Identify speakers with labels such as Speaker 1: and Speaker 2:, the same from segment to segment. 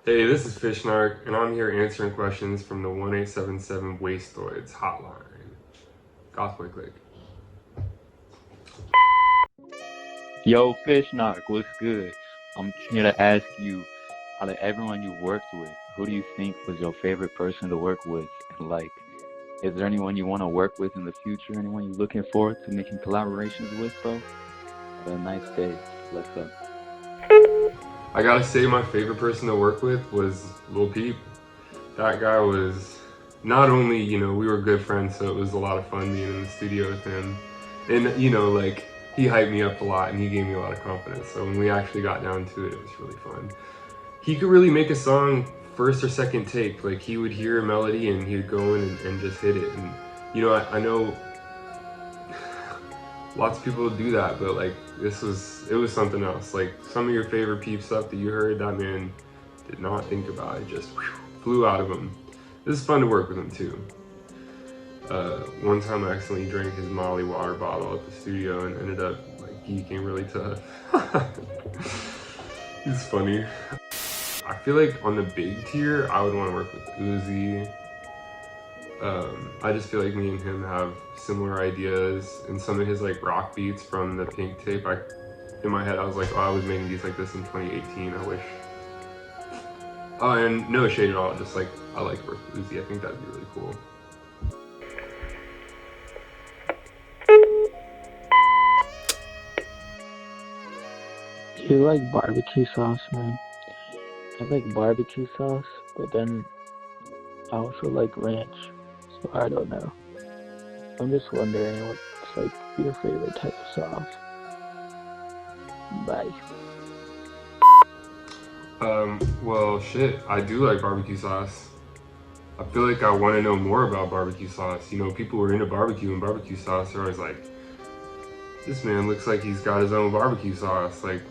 Speaker 1: Hey, this is Fish Narc, and I'm here answering questions from the 1877 WASTOIDS hotline. GothBoiClique.
Speaker 2: Yo, Fish Narc, what's good? I'm here to ask you, out of everyone you worked with, who do you think was your favorite person to work with? And is there anyone you want to work with in the future? Anyone you're looking forward to making collaborations with, bro? Have a nice day. Bless up.
Speaker 1: I gotta say, my favorite person to work with was Lil Peep. That guy was not only, we were good friends, so it was a lot of fun being in the studio with him. And, he hyped me up a lot and he gave me a lot of confidence. So when we actually got down to it, it was really fun. He could really make a song first or second take. Like, he would hear a melody and he would go in and just hit it. And, I know lots of people do that, but it was something else. Like, some of your favorite Peep stuff that you heard, that man did not think about it, just flew out of him. This is fun to work with him too. One time I accidentally drank his Molly water bottle at the studio and ended up geeking really tough. He's funny. I feel like on the big tier, I would want to work with Uzi. I just feel like me and him have similar ideas, and some of his rock beats from the Pink tape, in my head I was like, oh, I was making beats like this in 2018, I wish. Oh, and no shade at all, just I like work with Uzi. I think that'd be really cool.
Speaker 3: Do you like barbecue sauce, man? I like barbecue sauce, but then I also like ranch, so I don't know. I'm just wondering what's your favorite type of sauce. Bye.
Speaker 1: Well, shit, I do like barbecue sauce. I feel like I want to know more about barbecue sauce. People who are into barbecue and barbecue sauce are always like, this man looks like he's got his own barbecue sauce. Like,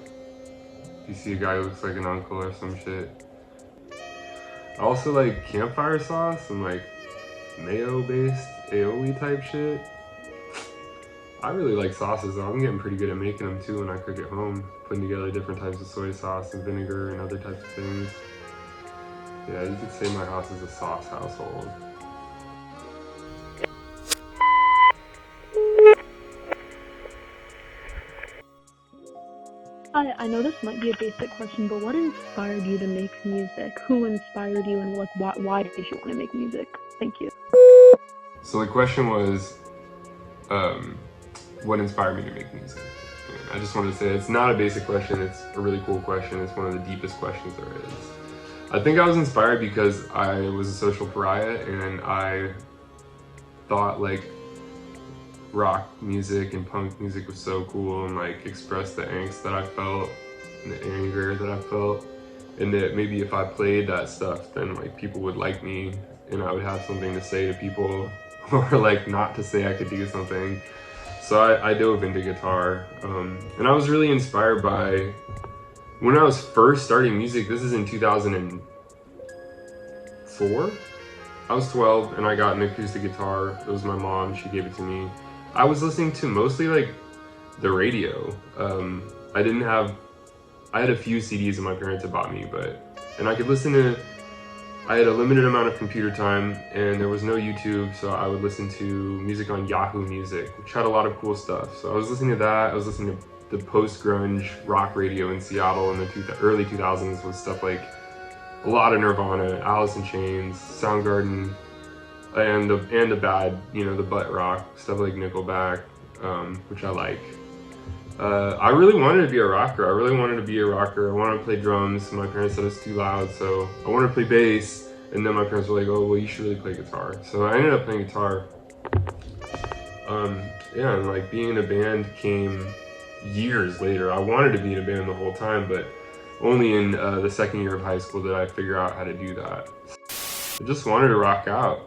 Speaker 1: you see a guy who looks like an uncle or some shit. I also like campfire sauce and mayo-based aioli type shit. I really like sauces though. I'm getting pretty good at making them too when I cook at home. Putting together different types of soy sauce and vinegar and other types of things. Yeah, you could say my house is a sauce household.
Speaker 4: Hi, I know this might be a basic question, but what inspired you to make music? Who inspired you, and why did you want to make music? Thank you.
Speaker 1: So the question was, what inspired me to make music? And I just wanted to say it's not a basic question, it's a really cool question. It's one of the deepest questions there is. I think I was inspired because I was a social pariah and I thought rock music and punk music was so cool and expressed the angst that I felt and the anger that I felt, and that maybe if I played that stuff then people would like me and I would have something to say to people or not to say I could do something. So I dove into guitar, and I was really inspired by when I was first starting music. This is in 2004. I was 12 and I got an acoustic guitar. It was my mom, she gave it to me. I was listening to mostly the radio. I had a few CDs that my parents had bought me, and I could listen to, I had a limited amount of computer time and there was no YouTube, so I would listen to music on Yahoo Music, which had a lot of cool stuff. So I was listening to that. I was listening to the post-grunge rock radio in Seattle in the early 2000s with stuff like a lot of Nirvana, Alice in Chains, Soundgarden, and the bad, the butt rock, stuff like Nickelback, which I like. I really wanted to be a rocker. I wanted to play drums. My parents said it's too loud, so I wanted to play bass. And then my parents were like, oh, well, you should really play guitar. So I ended up playing guitar. Yeah, and being in a band came years later. I wanted to be in a band the whole time, but only in the second year of high school did I figure out how to do that. I just wanted to rock out.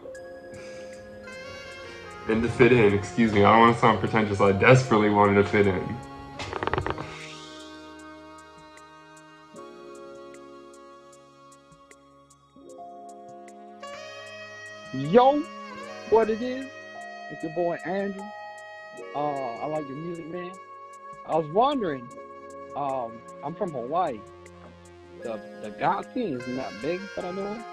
Speaker 1: And to fit in, excuse me, I don't want to sound pretentious. I desperately wanted to fit in.
Speaker 5: Yo, what it is? It's your boy Andrew. I like your music, man. I was wondering, I'm from Hawaii, the goth scene isn't that big that I know of.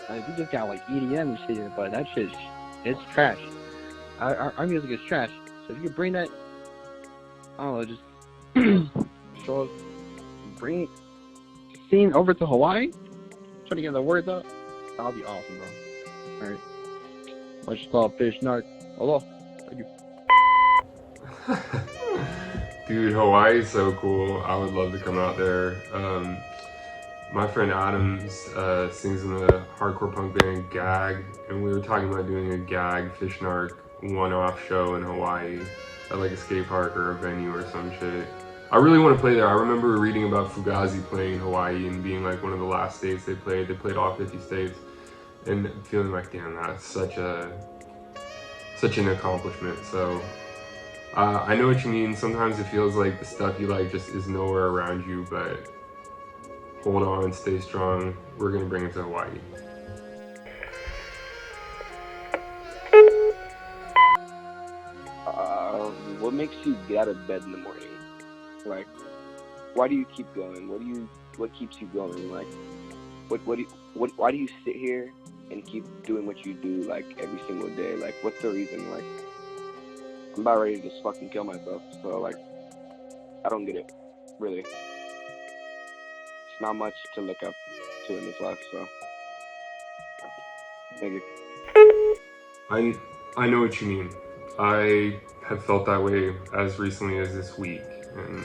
Speaker 5: Like, we just got like EDM and shit, but that shit's it's trash. Our music is trash. So if you could bring that, I don't know, just show us, bring scene over to Hawaii, trying to get the words up, that'll be awesome, bro. Alright. Much love, Fish Narc. Hello. Thank you.
Speaker 1: Dude, Hawaii is so cool. I would love to come out there. My friend Adams sings in the hardcore punk band Gag, and we were talking about doing a Gag Fish Narc one-off show in Hawaii at like a skate park or a venue or some shit. I really want to play there. I remember reading about Fugazi playing in Hawaii and being like one of the last states they played. They played all 50 states, and feeling like, damn, that's such an accomplishment. So I know what you mean. Sometimes it feels like the stuff you like just is nowhere around you, but hold on, stay strong. We're gonna bring it to Hawaii.
Speaker 6: What makes you get out of bed in the morning? Like, why do you keep going? What keeps you going? Like, why do you sit here and keep doing what you do, like, every single day? Like, what's the reason? Like, I'm about ready to just fucking kill myself. So, like, I don't get it, really. It's not much to look up to in this life, so. Thank you.
Speaker 1: I know what you mean. I have felt that way as recently as this week, and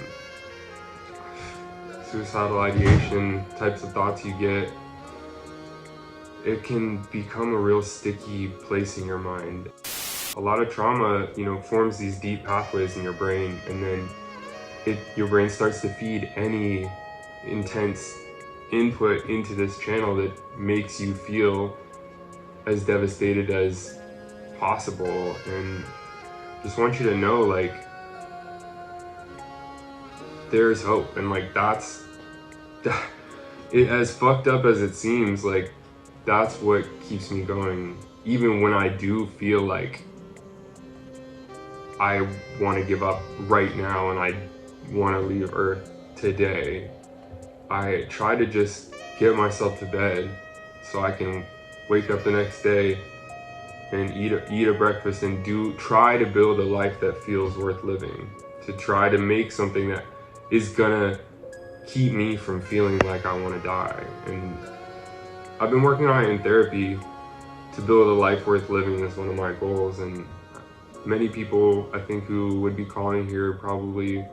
Speaker 1: suicidal ideation, types of thoughts you get, it can become a real sticky place in your mind. A lot of trauma, forms these deep pathways in your brain, and then your brain starts to feed any intense input into this channel that makes you feel as devastated as possible. And just want you to know, like, there's hope. And like, that's it, as fucked up as it seems, like, that's what keeps me going. Even when I do feel like I want to give up right now and I want to leave Earth today, I try to just get myself to bed so I can wake up the next day and eat a breakfast and try to build a life that feels worth living, to try to make something that is gonna keep me from feeling like I want to die. And I've been working on it in therapy. To build a life worth living is one of my goals, and many people, I think, who would be calling here probably,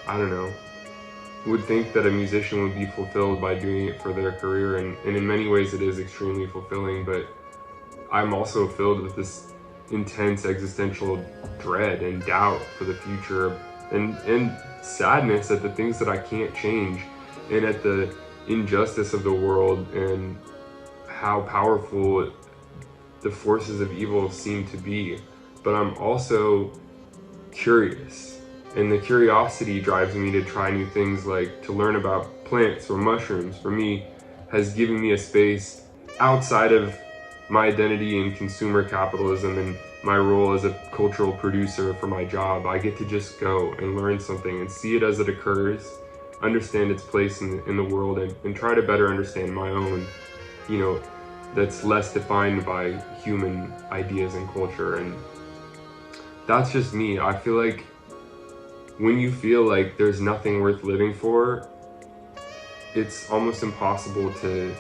Speaker 1: I don't know, would think that a musician would be fulfilled by doing it for their career, and in many ways it is extremely fulfilling, but I'm also filled with this intense existential dread and doubt for the future, and sadness at the things that I can't change, and at the injustice of the world, and how powerful the forces of evil seem to be. But I'm also curious, and the curiosity drives me to try new things, like to learn about plants or mushrooms. For me, has given me a space outside of my identity in consumer capitalism and my role as a cultural producer for my job. I get to just go and learn something and see it as it occurs, understand its place in the world, and try to better understand my own, that's less defined by human ideas and culture. And that's just me. I feel like when you feel like there's nothing worth living for, it's almost impossible to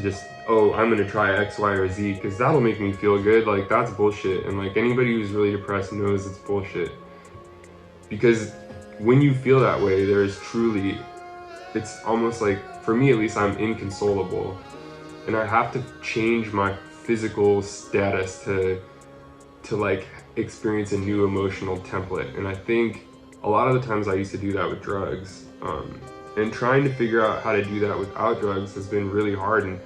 Speaker 1: just, oh, I'm gonna try X, Y, or Z because that'll make me feel good. Like, that's bullshit. And like, anybody who's really depressed knows it's bullshit. Because when you feel that way, it's almost like, for me at least, I'm inconsolable. And I have to change my physical status to like experience a new emotional template. And I think a lot of the times I used to do that with drugs. And trying to figure out how to do that without drugs has been really hard. And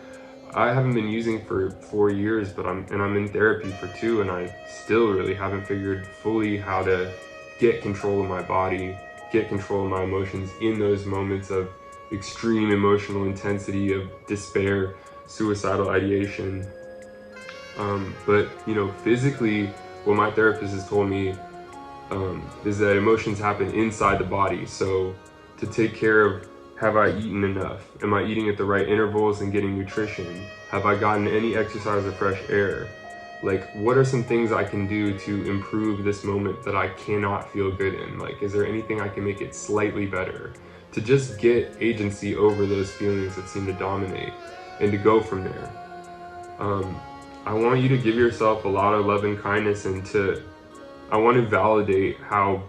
Speaker 1: I haven't been using for 4 years, but I'm in therapy for 2, and I still really haven't figured fully how to get control of my body, get control of my emotions in those moments of extreme emotional intensity, of despair, suicidal ideation. But physically, what my therapist has told me is that emotions happen inside the body. So to take care of Have I eaten enough? Am I eating at the right intervals and getting nutrition? Have I gotten any exercise or fresh air? Like, what are some things I can do to improve this moment that I cannot feel good in? Like, is there anything I can make it slightly better? To just get agency over those feelings that seem to dominate and to go from there. I want you to give yourself a lot of love and kindness, and I want to validate how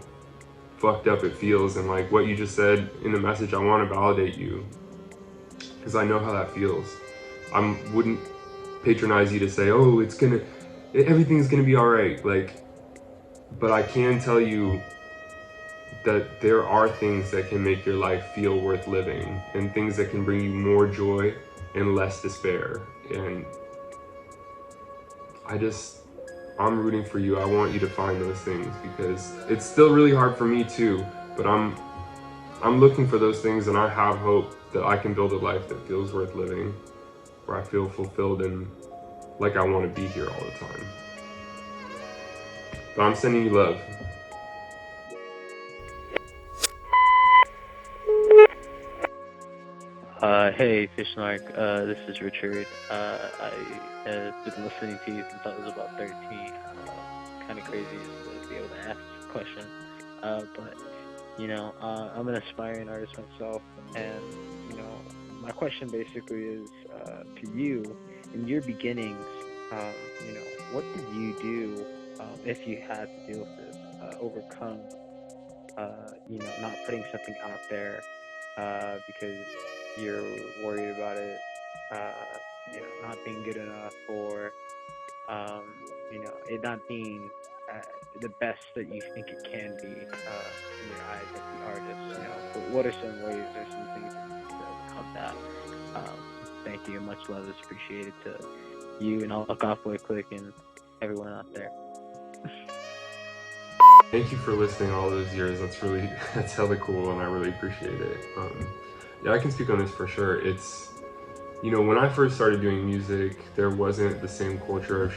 Speaker 1: fucked up it feels, and like what you just said in the message, I want to validate you because I know how that feels. I wouldn't patronize you to say, oh, everything's gonna be all right. Like, but I can tell you that there are things that can make your life feel worth living, and things that can bring you more joy and less despair. And I'm rooting for you. I want you to find those things, because it's still really hard for me too, but I'm looking for those things, and I have hope that I can build a life that feels worth living, where I feel fulfilled and like I want to be here all the time. But I'm sending you love.
Speaker 3: Hey, Fish Narc, this is Richard. I have been listening to you since I was about 13. Kind of crazy just to be able to ask this question. But, I'm an aspiring artist myself, and, my question basically is to you, in your beginnings, what did you do if you had to deal with this, overcome, not putting something out there because you're worried about it, not being good enough, or, it not being the best that you think it can be in your eyes as the artist. But what are some ways or some things to overcome that? Thank you. Much love is appreciated to you and all GothBoiClique and everyone out there.
Speaker 1: Thank you for listening all those years. That's hella cool, and I really appreciate it. Yeah, I can speak on this for sure. It's, when I first started doing music, there wasn't the same culture of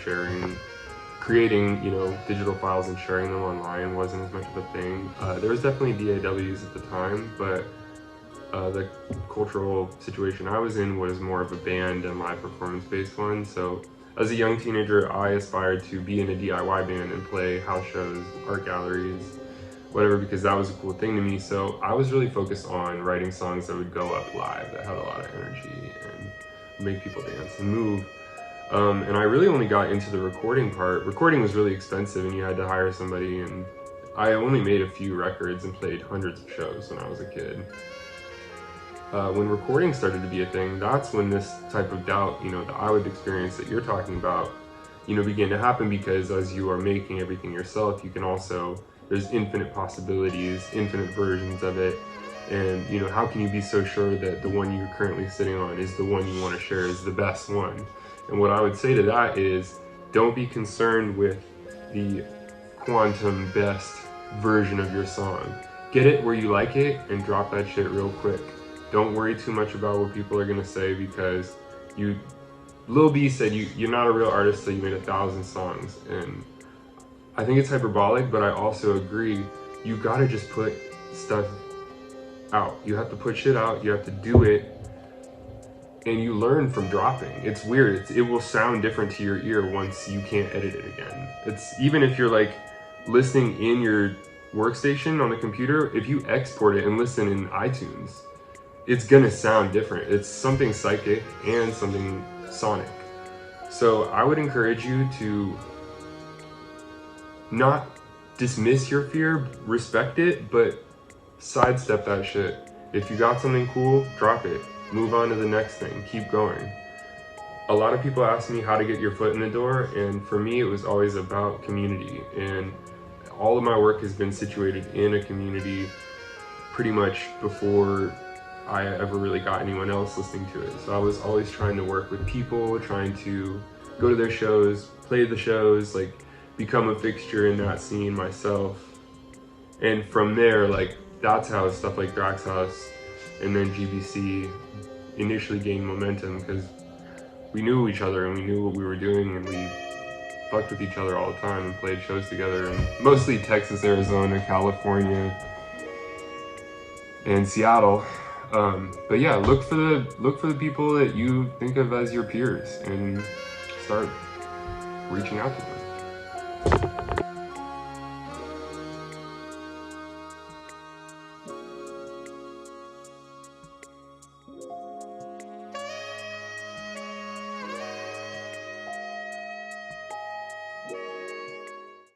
Speaker 1: creating, digital files and sharing them online wasn't as much of a thing. There was definitely DAWs at the time, but the cultural situation I was in was more of a band and live performance-based one. So as a young teenager, I aspired to be in a DIY band and play house shows, art galleries, whatever, because that was a cool thing to me. So I was really focused on writing songs that would go up live, that had a lot of energy and make people dance and move. And I really only got into the recording part. Recording was really expensive, and you had to hire somebody, and I only made a few records and played hundreds of shows when I was a kid. When recording started to be a thing, that's when this type of doubt, that I would experience that you're talking about, began to happen, because as you are making everything yourself, you can also, there's infinite possibilities, infinite versions of it. And, how can you be so sure that the one you're currently sitting on is the one you want to share, is the best one? And what I would say to that is, don't be concerned with the quantum best version of your song. Get it where you like it and drop that shit real quick. Don't worry too much about what people are gonna say, because Lil B said you're not a real artist till you made 1,000 songs. And I think it's hyperbolic, but I also agree, you gotta just put stuff out. You have to put shit out, you have to do it, and you learn from dropping. It's weird, it will sound different to your ear once you can't edit it again. It's, even if you're like listening in your workstation on the computer, if you export it and listen in iTunes, it's gonna sound different. It's something psychic and something sonic. So I would encourage you to not dismiss your fear, respect it, but sidestep that shit. If you got something cool, drop it. Move on to the next thing, keep going. A lot of people ask me how to get your foot in the door, and for me it was always about community. And all of my work has been situated in a community pretty much before I ever really got anyone else listening to it. So I was always trying to work with people, trying to go to their shows, play the shows, like become a fixture in that scene myself. And from there, like, that's how stuff like Drax House and then GBC initially gained momentum, because we knew each other and we knew what we were doing, and we fucked with each other all the time and played shows together, and mostly Texas, Arizona, California, and Seattle. But yeah, look for the people that you think of as your peers and start reaching out to them.